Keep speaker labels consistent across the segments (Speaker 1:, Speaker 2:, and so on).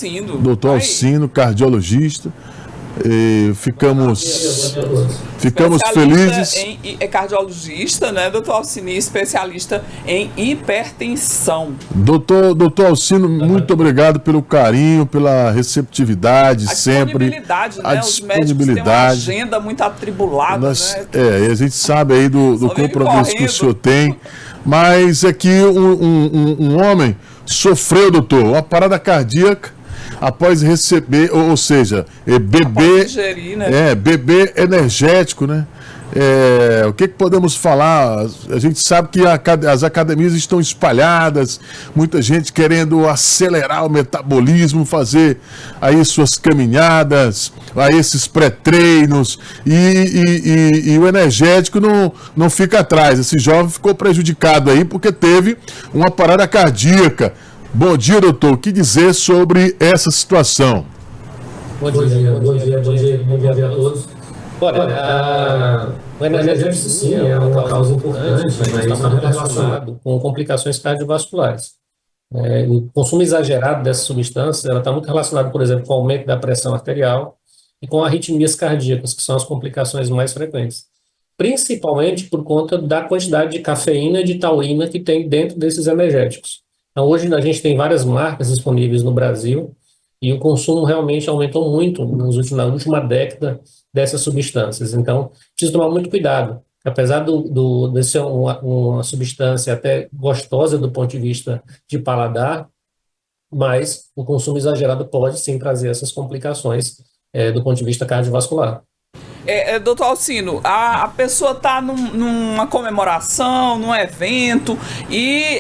Speaker 1: Alcino.
Speaker 2: Doutor Alcino, cardiologista. Ficamos felizes.
Speaker 1: É cardiologista, né, doutor Alcino, especialista em hipertensão.
Speaker 2: Doutor Alcino, muito obrigado pelo carinho, pela receptividade, sempre.
Speaker 1: A disponibilidade, né? Os médicos têm uma agenda muito atribulada, né?
Speaker 2: A gente sabe aí do compromisso que o senhor tem, mas é que um homem sofreu, doutor, uma parada cardíaca após receber, ou seja, beber,
Speaker 1: ingerir, né?
Speaker 2: Beber energético, né? O que podemos falar? A gente sabe que as academias estão espalhadas, muita gente querendo acelerar o metabolismo, fazer aí suas caminhadas, aí esses pré-treinos, e o energético não fica atrás. Esse jovem ficou prejudicado aí porque teve uma parada cardíaca. Bom dia, doutor. O que dizer sobre essa situação?
Speaker 3: Bom dia a todos. Olha, o energético sim é uma causa importante, mas está muito relacionado com complicações cardiovasculares. O consumo exagerado dessa substância está muito relacionado, por exemplo, com o aumento da pressão arterial e com arritmias cardíacas, que são as complicações mais frequentes. Principalmente por conta da quantidade de cafeína e de taurina que tem dentro desses energéticos. Então, hoje a gente tem várias marcas disponíveis no Brasil e o consumo realmente aumentou muito na última década dessas substâncias. Então, precisa tomar muito cuidado. Apesar de ser uma substância até gostosa do ponto de vista de paladar, mas o consumo exagerado pode sim trazer essas complicações do ponto de vista cardiovascular.
Speaker 1: Doutor Alcino, a pessoa está numa comemoração, num evento e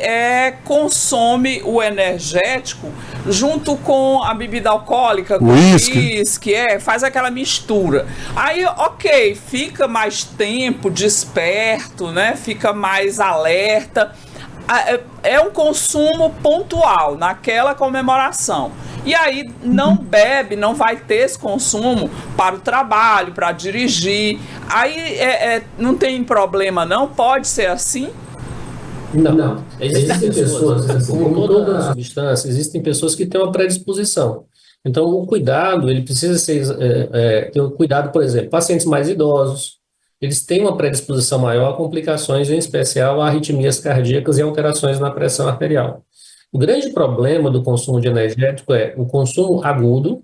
Speaker 1: consome o energético junto com a bebida alcoólica, com o uísque, faz aquela mistura. Aí, ok, fica mais tempo desperto, né? Fica mais alerta. É um consumo pontual naquela comemoração. E aí não bebe, não vai ter esse consumo para o trabalho, para dirigir. Aí não tem problema não? Pode ser assim?
Speaker 3: Não. Existem pessoas, como todas as substâncias, existem pessoas que têm uma predisposição. Então o cuidado, ele precisa ter um cuidado, por exemplo, pacientes mais idosos, eles têm uma predisposição maior a complicações, em especial a arritmias cardíacas e alterações na pressão arterial. O grande problema do consumo de energético é o consumo agudo,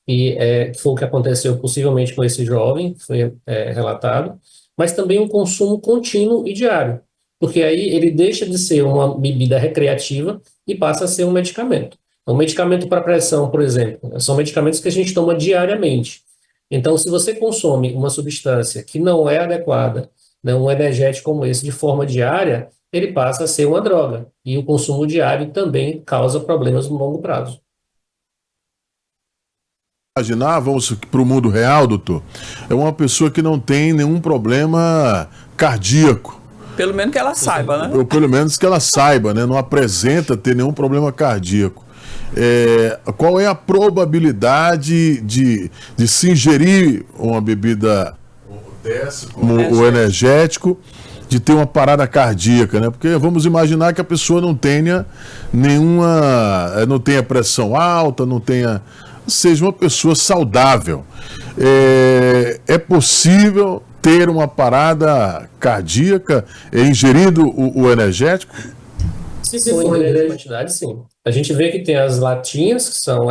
Speaker 3: que foi o que aconteceu possivelmente com esse jovem, que foi relatado, mas também o consumo contínuo e diário, porque aí ele deixa de ser uma bebida recreativa e passa a ser um medicamento. Então, medicamento para pressão, por exemplo, são medicamentos que a gente toma diariamente. Então, se você consome uma substância que não é adequada, né, um energético como esse de forma diária, ele passa a ser uma droga. E o consumo diário também causa problemas no longo prazo.
Speaker 2: Imaginar, vamos para o mundo real, doutor, é uma pessoa que não tem nenhum problema cardíaco.
Speaker 1: Pelo menos que ela saiba, né?
Speaker 2: Pelo menos que ela saiba, né? Não apresenta ter nenhum problema cardíaco. Qual é a probabilidade de se ingerir uma bebida dessa, como o energético, de ter uma parada cardíaca, né? Porque vamos imaginar que a pessoa não tenha pressão alta, seja uma pessoa saudável. É possível ter uma parada cardíaca ingerindo o energético?
Speaker 3: Se for em grande quantidade, sim. A gente vê que tem as latinhas, que são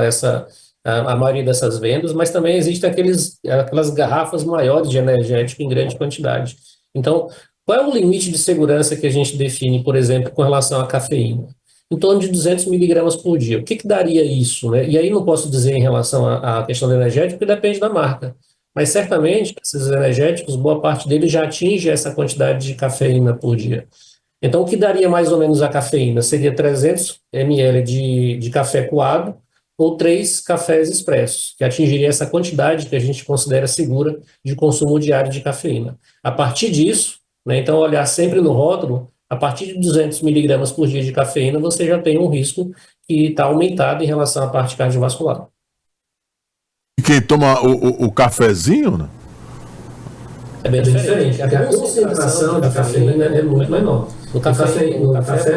Speaker 3: a maioria dessas vendas, mas também existem aquelas garrafas maiores de energético em grande quantidade. Então, qual é o limite de segurança que a gente define, por exemplo, com relação à cafeína? Em torno de 200 miligramas por dia. O que daria isso, né? E aí não posso dizer em relação à questão do energético, porque depende da marca. Mas certamente, esses energéticos, boa parte deles já atinge essa quantidade de cafeína por dia. Então, o que daria mais ou menos a cafeína? Seria 300 ml de café coado ou 3 cafés expressos, que atingiria essa quantidade que a gente considera segura de consumo diário de cafeína. A partir disso, né, então, olhar sempre no rótulo, a partir de 200 miligramas por dia de cafeína, você já tem um risco que está aumentado em relação à parte cardiovascular.
Speaker 2: E quem toma o cafezinho, né?
Speaker 3: É bem diferente. A concentração de cafeína é muito menor. No café,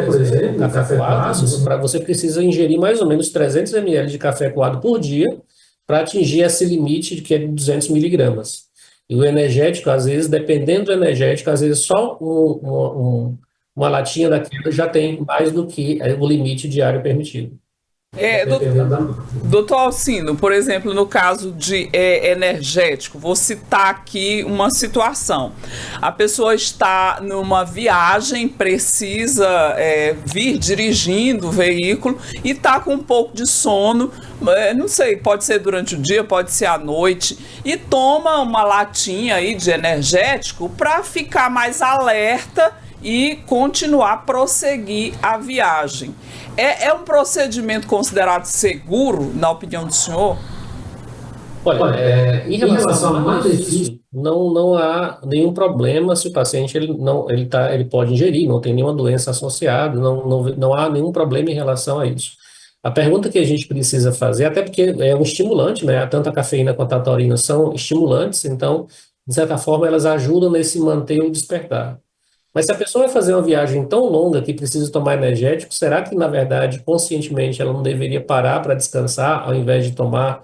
Speaker 3: por exemplo, no café coado, você precisa ingerir mais ou menos 300 ml de café coado por dia para atingir esse limite que é de 200 miligramas. E o energético, às vezes, dependendo do energético, às vezes só uma latinha daquela já tem mais do que o limite diário permitido.
Speaker 1: Doutor Alcino, por exemplo, no caso de energético, vou citar aqui uma situação. A pessoa está numa viagem, precisa vir dirigindo o veículo e está com um pouco de sono, não sei, pode ser durante o dia, pode ser à noite, e toma uma latinha aí de energético para ficar mais alerta e continuar a prosseguir a viagem. É um procedimento considerado seguro, na opinião do senhor?
Speaker 3: Olha, em relação ao malefício, não há nenhum problema se o paciente ele pode ingerir, não tem nenhuma doença associada, não há nenhum problema em relação a isso. A pergunta que a gente precisa fazer, até porque é um estimulante, né? Tanto a cafeína quanto a taurina são estimulantes, então, de certa forma, elas ajudam nesse manter o despertar. Mas se a pessoa vai fazer uma viagem tão longa que precisa tomar energético, será que, na verdade, conscientemente, ela não deveria parar para descansar, ao invés de tomar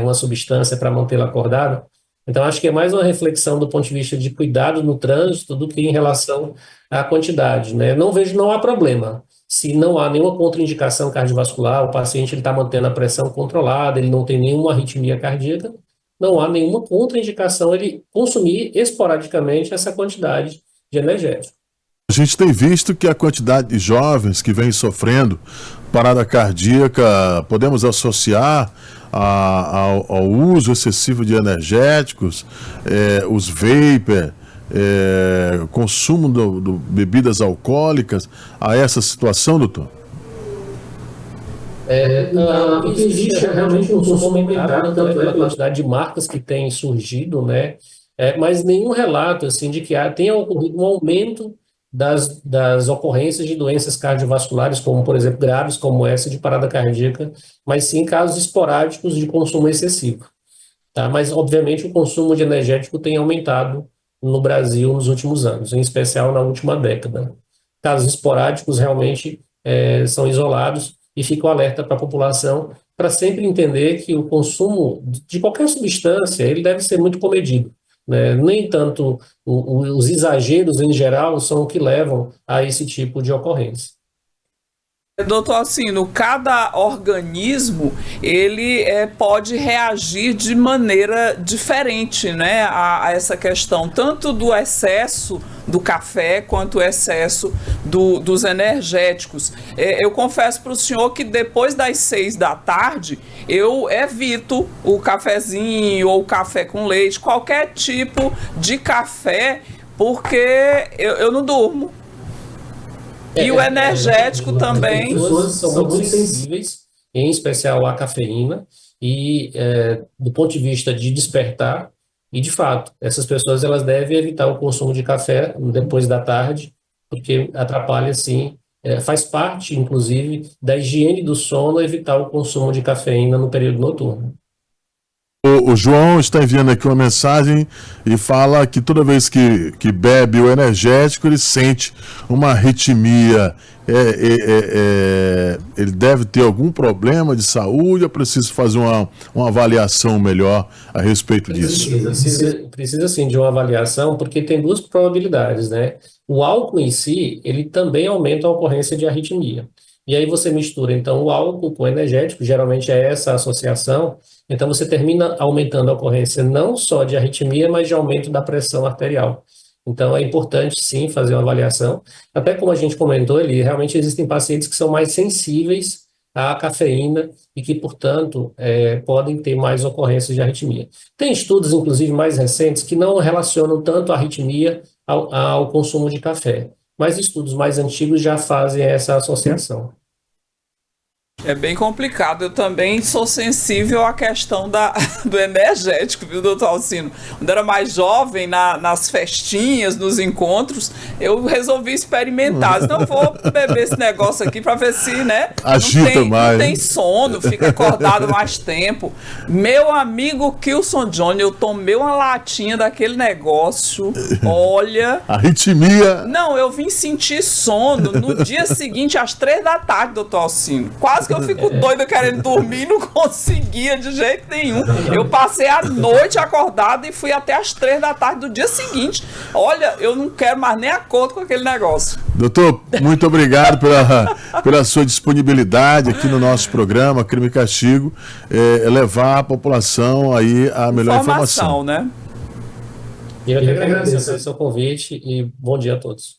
Speaker 3: uma substância para mantê-la acordada? Então, acho que é mais uma reflexão do ponto de vista de cuidado no trânsito do que em relação à quantidade, né? Não há problema. Se não há nenhuma contraindicação cardiovascular, o paciente está mantendo a pressão controlada, ele não tem nenhuma arritmia cardíaca, não há nenhuma contraindicação ele consumir esporadicamente essa quantidade de energético.
Speaker 2: A gente tem visto que a quantidade de jovens que vem sofrendo parada cardíaca, podemos associar ao uso excessivo de energéticos, os vapor, consumo de bebidas alcoólicas, a essa situação, doutor?
Speaker 3: Existe realmente um consumo aumentado, tanto pela quantidade de marcas que têm surgido, né? Mas nenhum relato assim, de que tenha ocorrido um aumento das ocorrências de doenças cardiovasculares, como, por exemplo, graves como essa de parada cardíaca, mas sim casos esporádicos de consumo excessivo. Tá? Mas, obviamente, o consumo de energético tem aumentado no Brasil nos últimos anos, em especial na última década. Casos esporádicos realmente são isolados e fico alerta para a população para sempre entender que o consumo de qualquer substância ele deve ser muito comedido. Né? Nem tanto os exageros em geral são o que levam a esse tipo de ocorrência.
Speaker 1: Doutor Alcino, cada organismo ele pode reagir de maneira diferente, né, a essa questão, tanto do excesso do café quanto o excesso dos energéticos. Eu confesso para o senhor que depois das 6 da tarde eu evito o cafezinho ou o café com leite, qualquer tipo de café, porque eu não durmo. E o energético também.
Speaker 3: As pessoas são muito sensíveis, em especial à cafeína, e do ponto de vista de despertar, e de fato, essas pessoas elas devem evitar o consumo de café depois da tarde, porque atrapalha, sim, faz parte, inclusive, da higiene do sono evitar o consumo de cafeína no período noturno.
Speaker 2: O João está enviando aqui uma mensagem e fala que toda vez que bebe o energético, ele sente uma arritmia. Ele deve ter algum problema de saúde ou preciso fazer uma avaliação melhor a respeito disso?
Speaker 3: Precisa sim de uma avaliação, porque tem duas probabilidades, né? O álcool em si, ele também aumenta a ocorrência de arritmia. E aí você mistura, então, o álcool com o energético, geralmente é essa associação, então você termina aumentando a ocorrência não só de arritmia, mas de aumento da pressão arterial. Então é importante, sim, fazer uma avaliação. Até como a gente comentou, realmente existem pacientes que são mais sensíveis à cafeína e que, portanto, podem ter mais ocorrências de arritmia. Tem estudos, inclusive, mais recentes que não relacionam tanto a arritmia ao consumo de café, mas estudos mais antigos já fazem essa associação.
Speaker 1: É bem complicado. Eu também sou sensível à questão do energético, viu, doutor Alcino? Quando eu era mais jovem, nas festinhas, nos encontros, eu resolvi experimentar. Então eu vou beber esse negócio aqui para ver se, né,
Speaker 2: agita mais.
Speaker 1: Não tem sono, fica acordado mais tempo. Meu amigo Kilson Johnny, eu tomei uma latinha daquele negócio, olha...
Speaker 2: Arritmia.
Speaker 1: Não, eu vim sentir sono no dia seguinte, às 3 da tarde, doutor Alcino. Quase que eu fico doida querendo dormir e não conseguia de jeito nenhum. Eu passei a noite acordado e fui até às 3 da tarde do dia seguinte. Olha, eu não quero mais nem acordo com aquele negócio.
Speaker 2: Doutor, muito obrigado pela sua disponibilidade aqui no nosso programa Crime e Castigo, levar a população aí a melhor informação.
Speaker 1: Né?
Speaker 3: Eu que agradeço pelo seu convite e bom dia a todos.